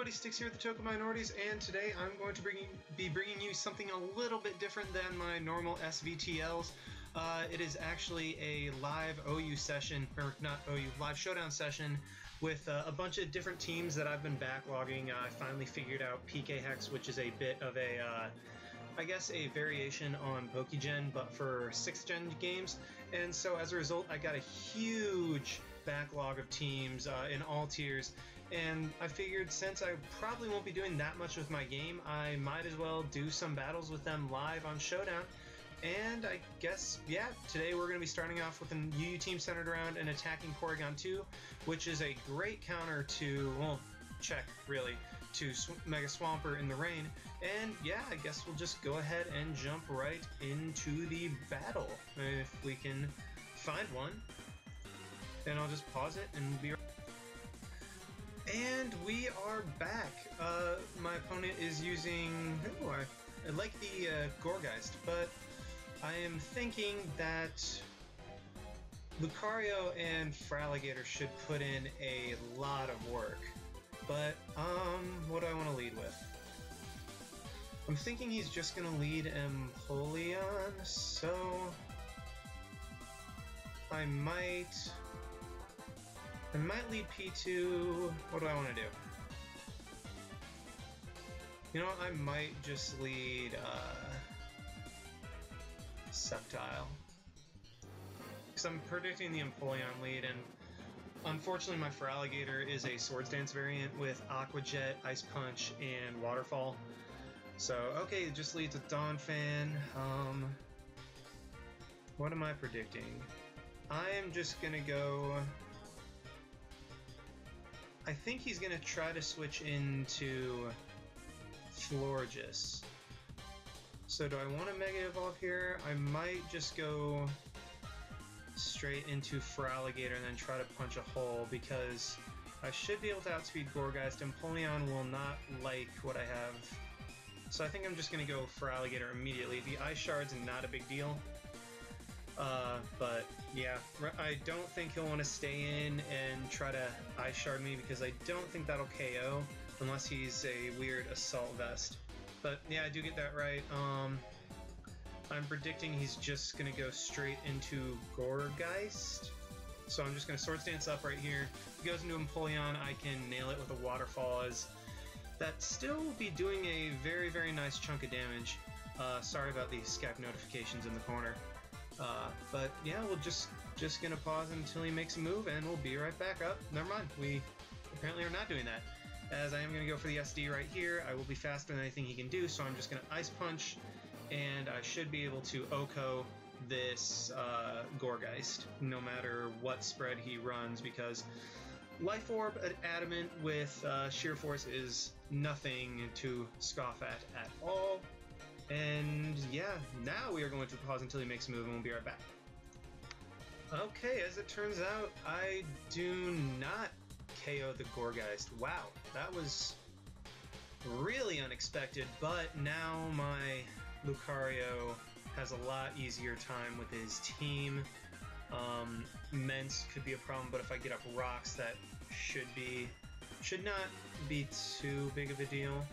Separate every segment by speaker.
Speaker 1: everybody, Sticks here with the Token Minorities, and today I'm going to be bringing you something a little bit different than my normal SVTLs. It is actually a live OU session, or not OU, live Showdown session with a bunch of different teams that I've been backlogging. I finally figured out PK Hex, which is a bit of a, I guess, a variation on PokeGen, but for 6th Gen games. And so as a result, I got a huge backlog of teams in all tiers, and I figured since I probably won't be doing that much with my game, I might as well do some battles with them live on Showdown. And I guess, yeah, today we're going to be starting off with an UU team centered around an attacking Porygon 2, which is a great counter to, well, check, really, to Mega Swampert in the rain. And yeah, I guess we'll just go ahead and jump right into the battle, if we can find one. And I'll just pause it and be right. And we are back. My opponent is using, I like the Gourgeist, but I am thinking that Lucario and Feraligatr should put in a lot of work. But, what do I want to lead with? I'm thinking he's just going to lead Empoleon, so I might lead P2. What do I want to do? You know, I might just lead Sceptile, because I'm predicting the Empoleon lead, and unfortunately my Feraligatr is a Swords Dance variant with Aqua Jet, Ice Punch, and Waterfall. So, okay, it just leads with Donphan. What am I predicting? I am just gonna go... I think he's gonna try to switch into Florges. So do I want to Mega Evolve here? I might just go straight into Feraligatr and then try to punch a hole, because I should be able to outspeed Gourgeist. Empoleon will not like what I have. So I think I'm just going to go Feraligatr immediately. The Ice Shard's not a big deal. But yeah, I don't think he'll want to stay in and try to Ice Shard me, because I don't think that'll KO unless he's a weird Assault Vest. But yeah, I do get that right. I'm predicting he's just going to go straight into Gourgeist. So I'm just going to Swords Dance up right here. If he goes into Empoleon, I can nail it with a Waterfall, as that still will be doing a very, very nice chunk of damage. Sorry about the Skype notifications in the corner. But yeah, we'll just gonna pause until he makes a move, and we'll be right back up. Never mind, we apparently are not doing that, as I am gonna go for the SD right here. I will be faster than anything he can do, so I'm just gonna Ice Punch, and I should be able to OHKO this Gourgeist, no matter what spread he runs, because Life Orb Adamant with Sheer Force is nothing to scoff at all. And yeah, now we are going to pause until he makes a move, and we'll be right back. Okay, as it turns out, I do not KO the Gourgeist. Wow, that was really unexpected, but now my Lucario has a lot easier time with his team. Mence could be a problem, but if I get up Rocks, that should not be too big of a deal.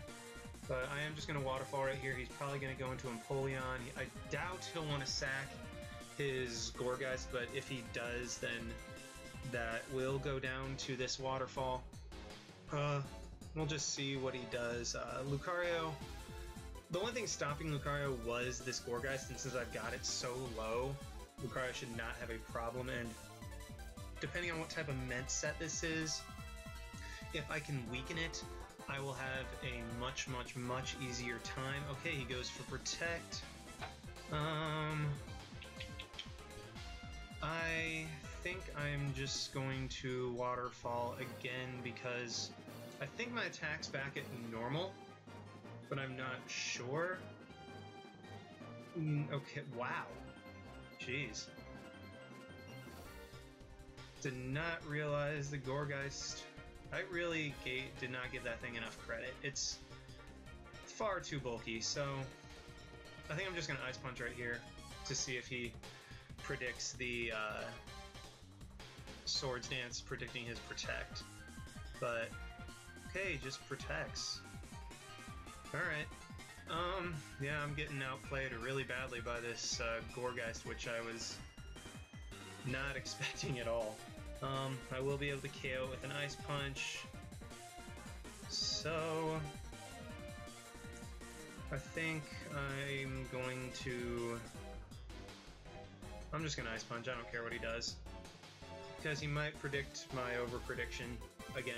Speaker 1: But I am just going to Waterfall right here. He's probably going to go into Empoleon. I doubt he'll want to sack his Gourgeist, but if he does, then that will go down to this Waterfall. We'll just see what he does. Lucario, the only thing stopping Lucario was this Gourgeist, and since I've got it so low, Lucario should not have a problem. And depending on what type of Ment set this is, if I can weaken it, I will have a much, much, much easier time. Okay, he goes for Protect. I think I'm just going to Waterfall again, because I think my attack's back at normal, but I'm not sure. Okay, wow. Jeez. Did not realize the Gourgeist. I really did not give that thing enough credit. It's far too bulky, so I think I'm just going to Ice Punch right here to see if he predicts the Swords Dance, predicting his Protect. But Okay, just protects. Alright. Yeah, I'm getting outplayed really badly by this Gorgeist, which I was not expecting at all. I will be able to KO with an Ice Punch. So I think I'm going to... I'm just gonna Ice Punch, I don't care what he does. Because he might predict my over-prediction again.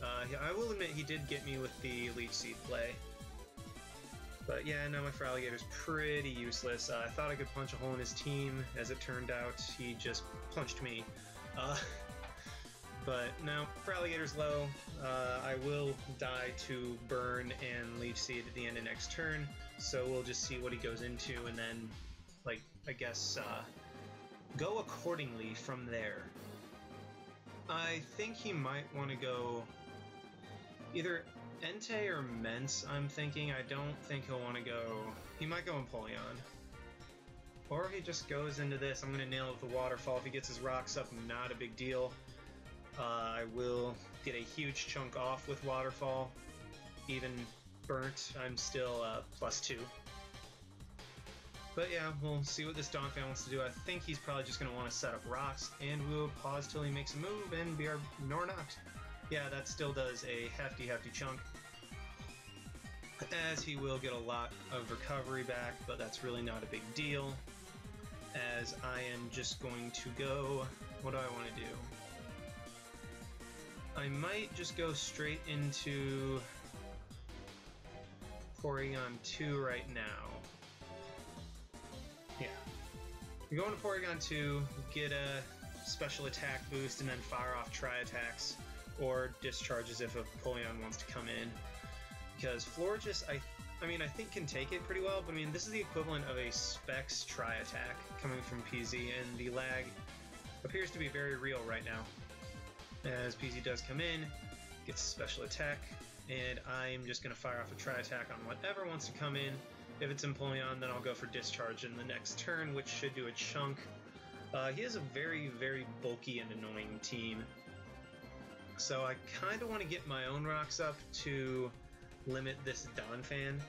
Speaker 1: I will admit he did get me with the Leech Seed play. But yeah, no, my Feraligator's pretty useless. I thought I could punch a hole in his team. As it turned out, he just punched me. But no, Feraligator's low. I will die to Burn and Leech Seed at the end of next turn. So we'll just see what he goes into and then, like, I guess, go accordingly from there. I think he might want to go either Entei or Mence, I'm thinking. I don't think he'll want to go... He might go Empoleon. Or he just goes into this. I'm going to nail it with a Waterfall. If he gets his rocks up, not a big deal. I will get a huge chunk off with Waterfall. Even burnt, I'm still +2. But yeah, we'll see what this Donphan wants to do. I think he's probably just going to want to set up rocks, and we'll pause till he makes a move and be our Nornox. Yeah, that still does a hefty chunk. As he will get a lot of recovery back, but that's really not a big deal. As I am just going to go... What do I want to do? I might just go straight into Porygon 2 right now. Yeah. You're going to Porygon 2, get a special attack boost, and then fire off tri-attacks, or discharges if a Empoleon wants to come in. Because Florges, I mean, I think can take it pretty well, but I mean, this is the equivalent of a Specs tri-attack coming from PZ, and the lag appears to be very real right now. As PZ does come in, gets a special attack, and I'm just going to fire off a tri-attack on whatever wants to come in. If it's Empoleon, then I'll go for discharge in the next turn, which should do a chunk. He has a very bulky and annoying team. So I kind of want to get my own rocks up to limit this Donphan,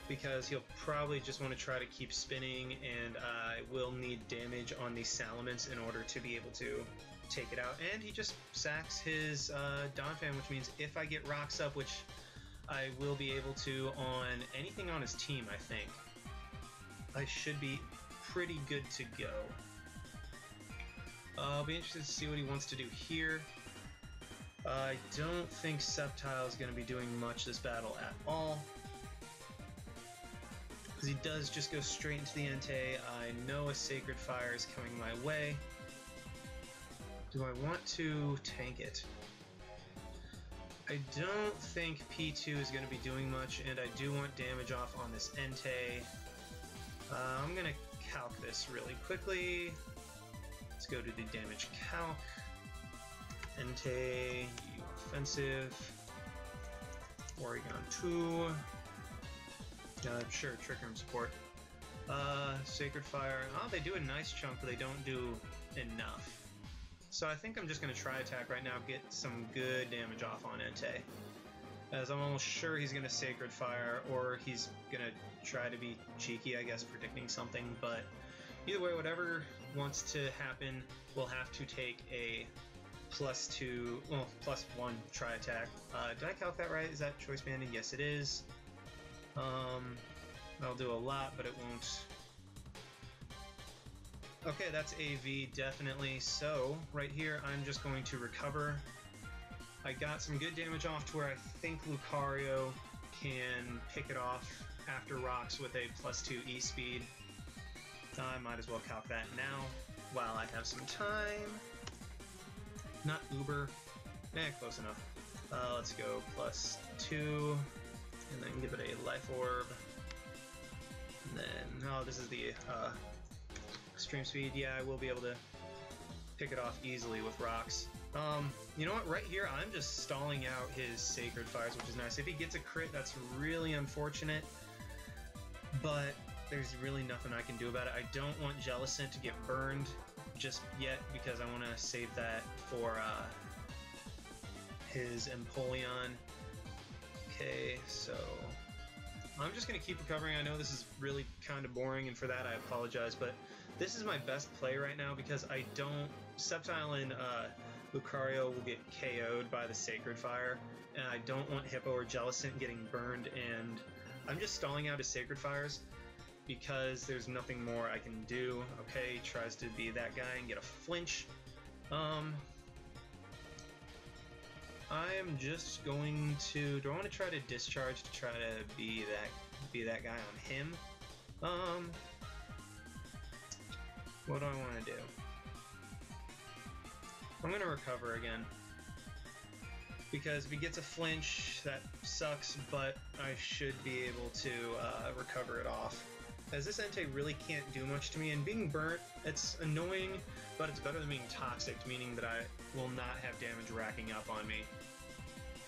Speaker 1: because he'll probably just want to try to keep spinning, and I will need damage on the Salamence in order to be able to take it out. And he just sacks his Donphan, which means if I get rocks up, which I will be able to on anything on his team, I think, I should be pretty good to go. I'll be interested to see what he wants to do here. I don't think Sceptile is going to be doing much this battle at all, because he does just go straight into the Entei. I know a Sacred Fire is coming my way. Do I want to tank it? I don't think P2 is going to be doing much, and I do want damage off on this Entei. I'm going to calc this really quickly. Let's go to the damage calc. Entei, offensive, Porygon 2, sure, Trick Room support, Sacred Fire. Oh, they do a nice chunk, but they don't do enough. So I think I'm just going to try attack right now, get some good damage off on Entei, as I'm almost sure he's going to Sacred Fire, or he's going to try to be cheeky, I guess, predicting something, but either way, whatever wants to happen, we'll have to take a +2, well, +1 tri-attack. Did I calc that right? Is that choice banded? Yes, it is. That'll do a lot, but it won't. Okay, that's AV, definitely. So, right here, I'm just going to recover. I got some good damage off to where I think Lucario can pick it off after rocks with a +2 E-speed. I might as well calc that now while I have some time. Not Uber. Close enough. Let's go +2, and then give it a Life Orb. And then, oh, this is the Extreme Speed. Yeah, I will be able to pick it off easily with rocks. You know what? Right here, I'm just stalling out his Sacred Fires, which is nice. If he gets a crit, that's really unfortunate, but there's really nothing I can do about it. I don't want Jellicent to get burned just yet, because I want to save that for his Empoleon. I'm just going to keep recovering. I know this is really kind of boring, and for that I apologize, but this is my best play right now because I don't... Sceptile and Lucario will get KO'd by the Sacred Fire, and I don't want Hippo or Jellicent getting burned, and I'm just stalling out his Sacred Fires because there's nothing more I can do. Okay, tries to be that guy and get a flinch. I am just going to... Do I want to try to discharge to try to be that guy on him? What do I want to do? I'm going to recover again. Because if he gets a flinch, that sucks, but I should be able to recover it off. As this Entei really can't do much to me, and being burnt, it's annoying, but it's better than being toxic, meaning that I will not have damage racking up on me.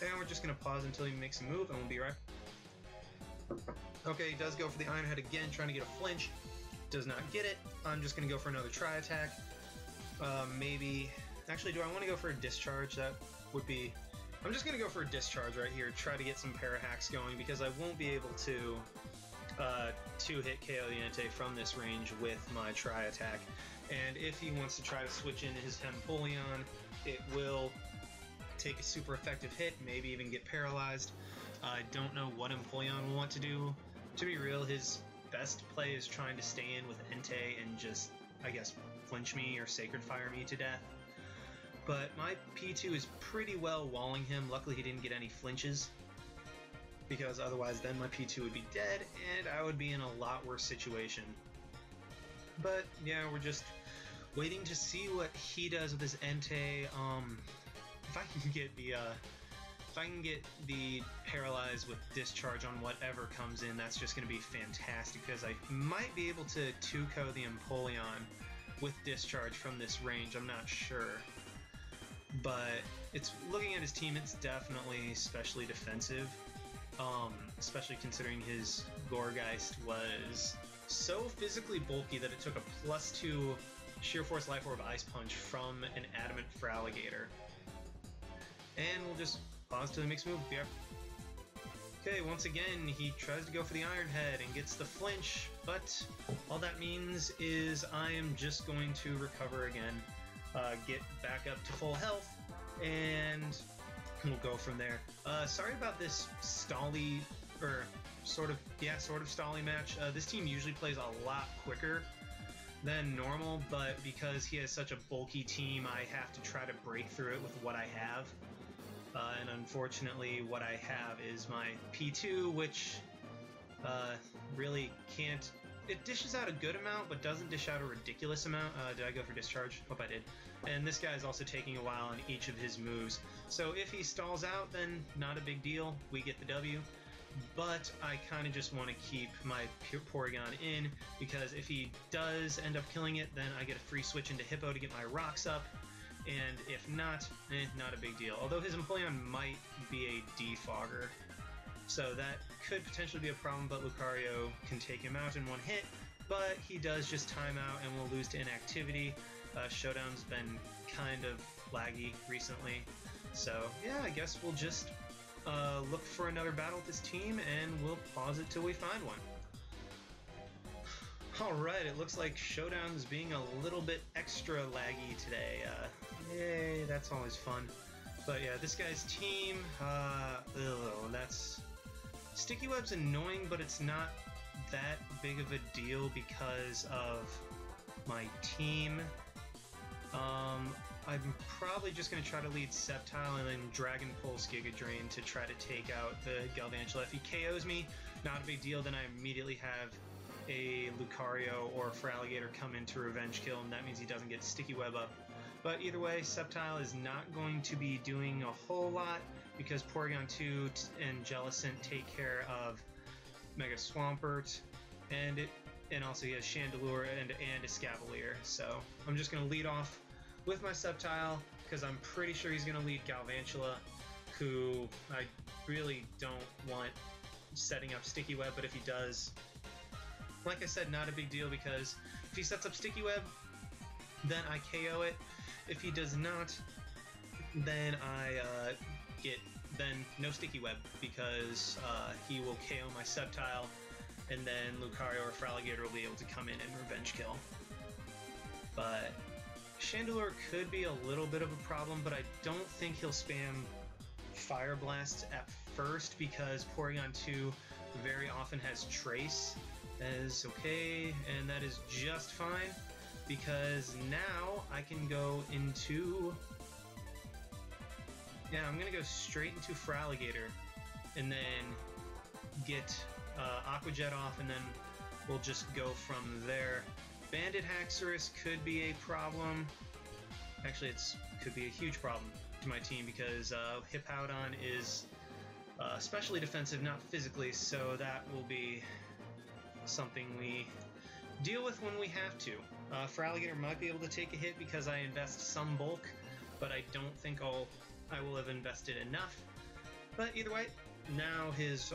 Speaker 1: And we're just going to pause until he makes a move, and we'll be right. Okay, he does go for the Iron Head again, trying to get a flinch. Does not get it. I'm just going to go for another try attack. Maybe... Actually, do I want to go for a discharge? That would be... I'm just going to go for a discharge right here, try to get some para hacks going, because I won't be able to two-hit KO the Entei from this range with my try attack. And if he wants to try to switch into his Empoleon, it will take a super effective hit, maybe even get paralyzed. I don't know what Empoleon will want to do. To be real, his best play is trying to stay in with Entei and just, I guess, flinch me or Sacred Fire me to death. But my P2 is pretty well walling him. Luckily he didn't get any flinches, because otherwise then my P2 would be dead and I would be in a lot worse situation. But yeah, we're just waiting to see what he does with his Entei. If I can get the paralyze with discharge on whatever comes in, that's just going to be fantastic, because I might be able to 2-KO the Empoleon with discharge from this range. I'm not sure. But it's looking at his team, it's definitely specially defensive, especially considering his Gourgeist was so physically bulky that it took a +2 Sheer Force Life Orb Ice Punch from an Adamant Feraligatr. And we'll just pause till he makes a move. Yep. Okay, once again, he tries to go for the Iron Head and gets the flinch, but all that means is I am just going to recover again. Get back up to full health, and we'll go from there. Sorry about this stally, or sort of stally match. This team usually plays a lot quicker than normal, but because he has such a bulky team, I have to try to break through it with what I have. And unfortunately, what I have is my P2, which really can't... It dishes out a good amount, but doesn't dish out a ridiculous amount. Did I go for discharge? Hope I did. And this guy's also taking a while on each of his moves. So if he stalls out, then not a big deal. We get the W. But I kind of just want to keep my Porygon in, because if he does end up killing it, then I get a free switch into Hippo to get my rocks up. And if not, not a big deal. Although his Empoleon might be a defogger, so that could potentially be a problem, but Lucario can take him out in one hit, but he does just time out and we'll lose to inactivity. Showdown's been kind of laggy recently, so yeah, I guess we'll just look for another battle with this team and we'll pause it till we find one. Alright, it looks like Showdown's being a little bit extra laggy today. Yay, that's always fun. But yeah, this guy's team, that's... Sticky Web's annoying, but it's not that big of a deal because of my team. I'm probably just going to try to lead Sceptile and then Dragon Pulse Giga Drain to try to take out the Galvantula. If he KOs me, not a big deal, then I immediately have a Lucario or Feraligatr come in to revenge kill, and that means he doesn't get Sticky Web up. But either way, Sceptile is not going to be doing a whole lot, because Porygon 2 and Jellicent take care of Mega Swampert, and also he has Chandelure and a Escavalier. So I'm just going to lead off with my Sceptile, because I'm pretty sure he's going to lead Galvantula, who I really don't want setting up Sticky Web, but if he does, like I said, not a big deal, because if he sets up Sticky Web, then I KO it. If he does not, then I get then no Sticky Web, because he will KO my Sceptile, and then Lucario or Feraligatr will be able to come in and revenge kill. But Chandelure could be a little bit of a problem, but I don't think he'll spam Fire Blast at first, because Porygon 2 very often has Trace. That is okay, and that is just fine, because now I can go into... Yeah, I'm going to go straight into Feraligatr, and then get Aqua Jet off, and then we'll just go from there. Banded Haxorus could be a problem. Actually, it could be a huge problem to my team, because Hippowdon is especially defensive, not physically, so that will be something we deal with when we have to. Feraligatr might be able to take a hit because I invest some bulk, but I don't think I will have invested enough. But either way, now his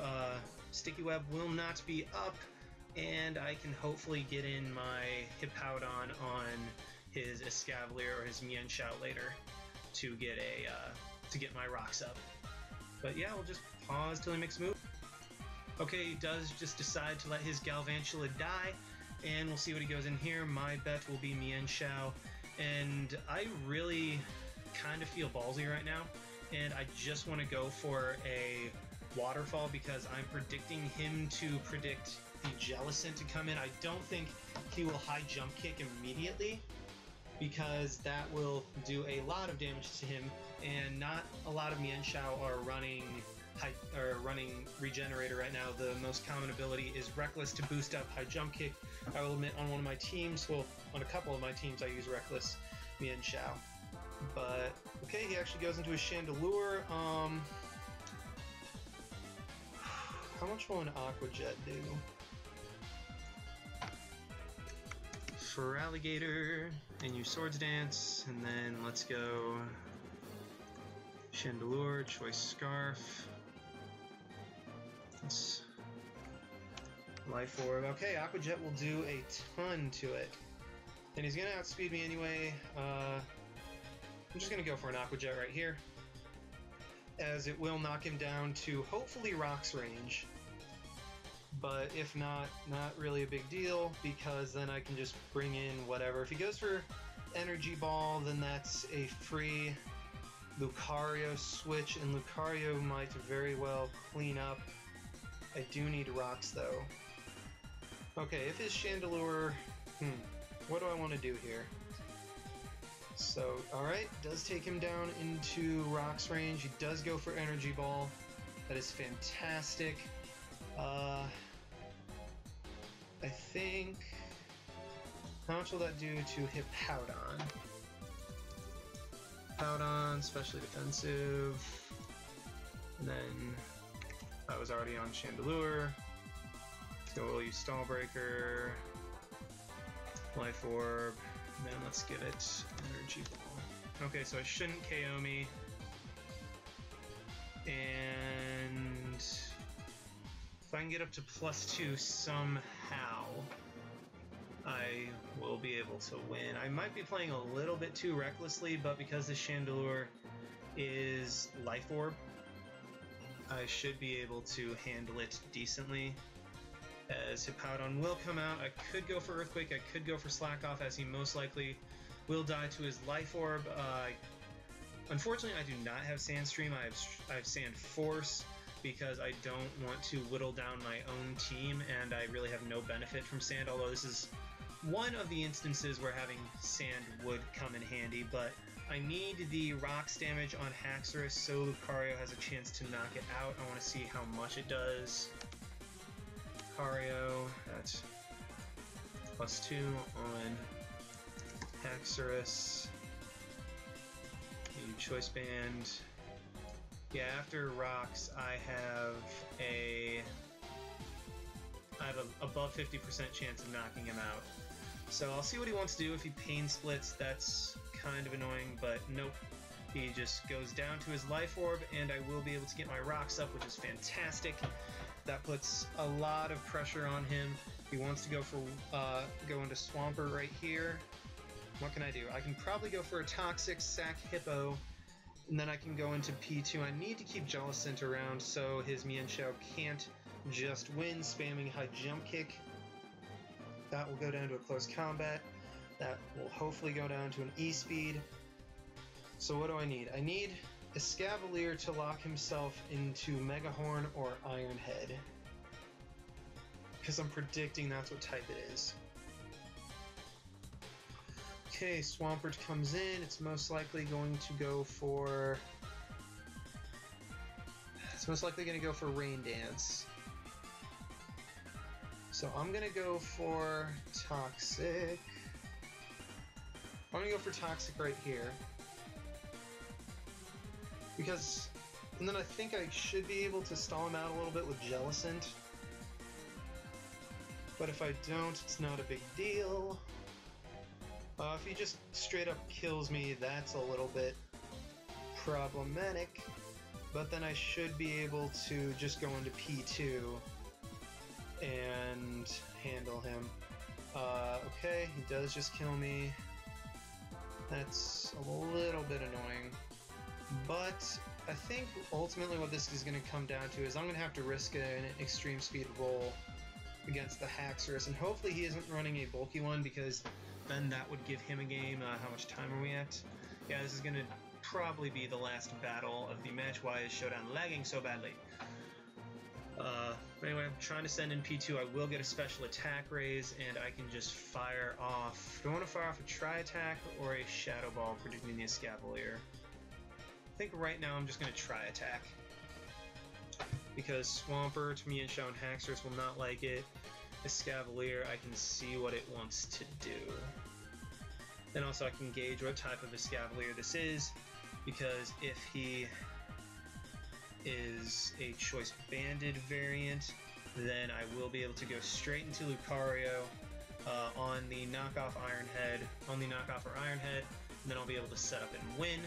Speaker 1: Sticky Web will not be up, and I can hopefully get in my Hippowdon on his Escavalier or his Mienshao later to get my rocks up. But yeah, we'll just pause till he makes a move. Okay, he does just decide to let his Galvantula die, and we'll see what he goes in here. My bet will be Mienshao, and I really kind of feel ballsy right now, and I just want to go for a Waterfall because I'm predicting him to predict the Jellicent to come in. I don't think he will high jump kick immediately, because that will do a lot of damage to him, and not a lot of Mienshao are running Regenerator right now. The most common ability is Reckless to boost up high jump kick. I will admit, on one of my teams, well, on a couple of my teams, I use Reckless Mienshao. But okay, he actually goes into a Chandelure. How much will an Aqua Jet do? Feraligatr, and you Swords Dance, and then let's go Chandelure, Choice Scarf. Let's Life Orb. Okay, Aqua Jet will do a ton to it, and he's gonna outspeed me anyway. I'm just gonna go for an Aqua Jet right here, as it will knock him down to hopefully Rock's range. But if not, not really a big deal, because then I can just bring in whatever. If he goes for Energy Ball, then that's a free Lucario switch, and Lucario might very well clean up. I do need rocks, though. Okay, if his Chandelure... what do I want to do here? So, alright, does take him down into Rock's range. He does go for Energy Ball. That is fantastic. I think... How much will that do to Hippowdon? Hippowdon, specially defensive. And then I was already on Chandelure. So we'll use Stall Breaker, Life Orb, and then let's give it Energy Ball. Okay, so it shouldn't KO me. And if I can get up to +2 somehow, I will be able to win. I might be playing a little bit too recklessly, but because the Chandelure is Life Orb, I should be able to handle it decently. As Hippowdon will come out, I could go for Earthquake, I could go for Slack Off, as he most likely will die to his Life Orb. Unfortunately, I do not have Sandstream. I have Sand Force, because I don't want to whittle down my own team, and I really have no benefit from Sand, although this is one of the instances where having Sand would come in handy. But I need the Rocks damage on Haxorus so Lucario has a chance to knock it out. I want to see how much it does. Lucario, that's +2 on Haxorus. The Choice Band. Yeah, after Rocks, I have an above 50% chance of knocking him out. So I'll see what he wants to do. If he Pain Splits, that's kind of annoying, but nope. He just goes down to his Life Orb, and I will be able to get my rocks up, which is fantastic. That puts a lot of pressure on him. He wants to go for go into Swampert right here. What can I do? I can probably go for a Toxic, sack Hippo, And then I can go into P2. I need to keep Jellicent around so his Mienshao can't just win, spamming high jump kick. That will go down to a close combat. That will hopefully go down to an E-speed. So what do I need? I need Escavalier to lock himself into Megahorn or Iron Head. Because I'm predicting that's what type it is. Okay, Swampert comes in. It's most likely going to go for... It's most likely going to go for Rain Dance. So I'm going to go for Toxic. I'm going to go for Toxic right here. Because... And then I think I should be able to stall him out a little bit with Jellicent. But if I don't, it's not a big deal. If he just straight up kills me, that's a little bit problematic. But then I should be able to just go into P2 and handle him. Okay, he does just kill me. That's a little bit annoying. But I think ultimately what this is going to come down to is I'm going to have to risk an extreme speed roll against the Haxorus, and hopefully he isn't running a bulky one, because then that would give him a game. How much time are we at? Yeah, this is going to probably be the last battle of the match. Why is Showdown lagging so badly? Anyway, I'm trying to send in P2. I will get a special attack raise, and I can just fire off... Do I want to fire off a Tri-Attack or a Shadow Ball, predicting the Escavalier? I think right now I'm just going to Tri-Attack. Because Swampert, Mienshao, and Haxorus will not like it. Escavalier, I can see what it wants to do. And also I can gauge what type of Escavalier this is, because if he is a Choice Banded variant, then I will be able to go straight into Lucario on the knockoff Iron Head, and then I'll be able to set up and win.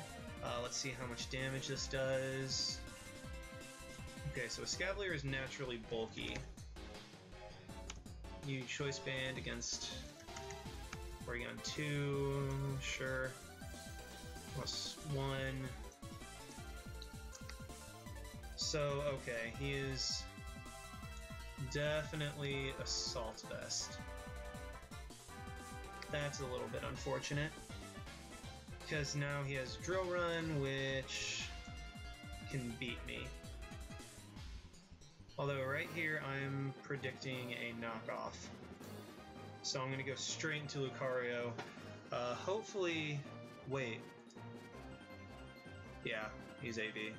Speaker 1: Let's see how much damage this does. Okay, so Escavalier is naturally bulky. You Choice Band against Porygon 2, sure. +1. So, okay, he is definitely Assault Vest. That's a little bit unfortunate, because now he has Drill Run, which can beat me. Although right here I'm predicting a knockoff. So I'm going to go straight into Lucario. Hopefully... Wait. Yeah, he's AV.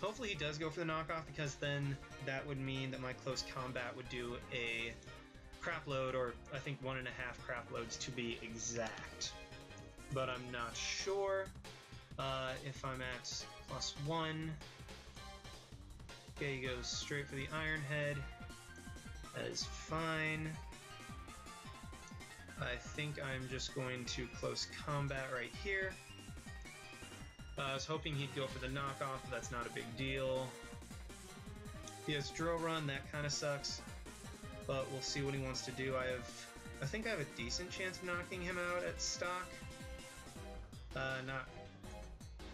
Speaker 1: Hopefully he does go for the knockoff, because then that would mean that my close combat would do a crap load, or I think 1.5 crap loads to be exact. But I'm not sure if I'm at +1. Okay, he goes straight for the Iron Head. That is fine. I think I'm just going to close combat right here. I was hoping he'd go for the knockoff, but that's not a big deal. He has Drill Run, that kind of sucks. But we'll see what he wants to do. I think I have a decent chance of knocking him out at stock.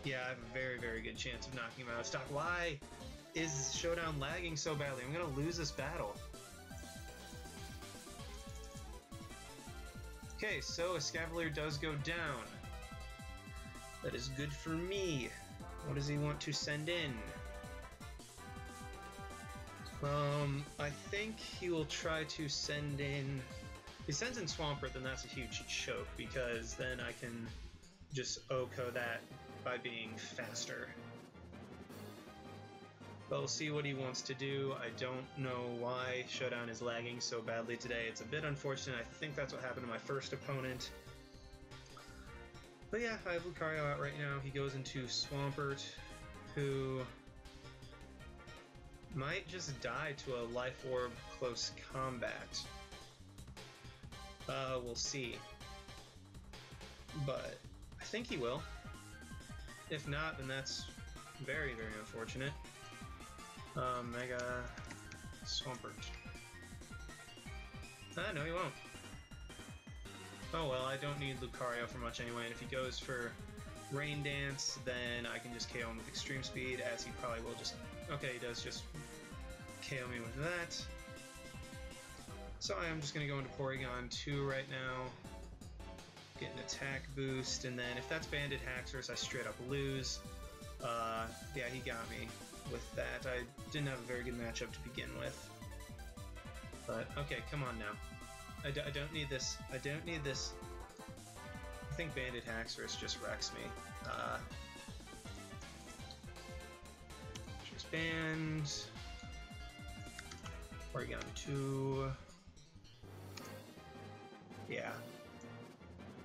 Speaker 1: Yeah, I have a very, very good chance of knocking him out at stock. Why is Showdown lagging so badly? I'm gonna lose this battle. Okay, so Escavalier does go down. That is good for me. What does he want to send in? I think he will try to send in... If he sends in Swampert, then that's a huge choke, because then I can just OHKO that by being faster. But we'll see what he wants to do. I don't know why Showdown is lagging so badly today. It's a bit unfortunate. I think that's what happened to my first opponent. But yeah, I have Lucario out right now. He goes into Swampert, who might just die to a Life Orb close combat. We'll see. But I think he will. If not, then that's very, very unfortunate. Mega Swampert. No, he won't. Oh well, I don't need Lucario for much anyway, and if he goes for Rain Dance, then I can just KO him with Extreme Speed, as he probably will just... Okay, he does just KO me with that. So I am just going to go into Porygon 2 right now. Get an attack boost, and then if that's Banded Haxorus, I straight up lose. Yeah, he got me with that. I didn't have a very good matchup to begin with. But, okay, come on now. I don't need this. I don't need this. I think Banded Haxorus just wrecks me. Just banned. Porygon 2. Yeah.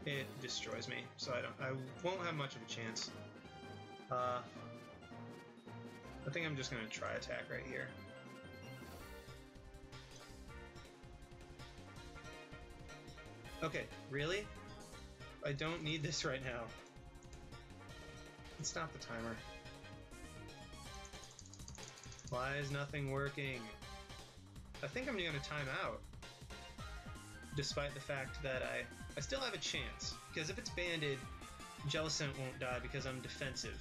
Speaker 1: It destroys me, so I won't have much of a chance. I think I'm just gonna try attack right here. Okay, really? I don't need this right now. Let's stop the timer. Why is nothing working? I think I'm gonna time out. Despite the fact that I still have a chance. Because if it's banded, Jellicent won't die because I'm defensive.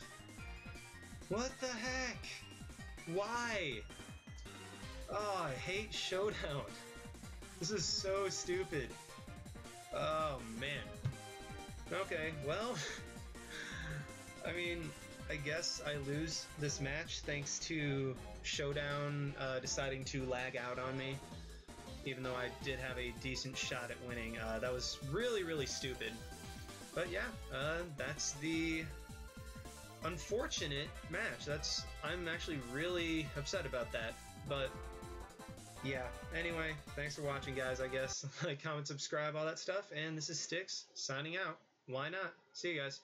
Speaker 1: What the heck? Why? Oh, I hate Showdown. This is so stupid. Oh, man. Okay, well... I mean, I guess I lose this match thanks to Showdown deciding to lag out on me. Even though I did have a decent shot at winning. That was really, really stupid. But yeah, that's the unfortunate match. I'm actually really upset about that. But yeah, anyway, thanks for watching, guys, I guess. Like, comment, subscribe, all that stuff. And this is Styx, signing out. Why not? See you guys.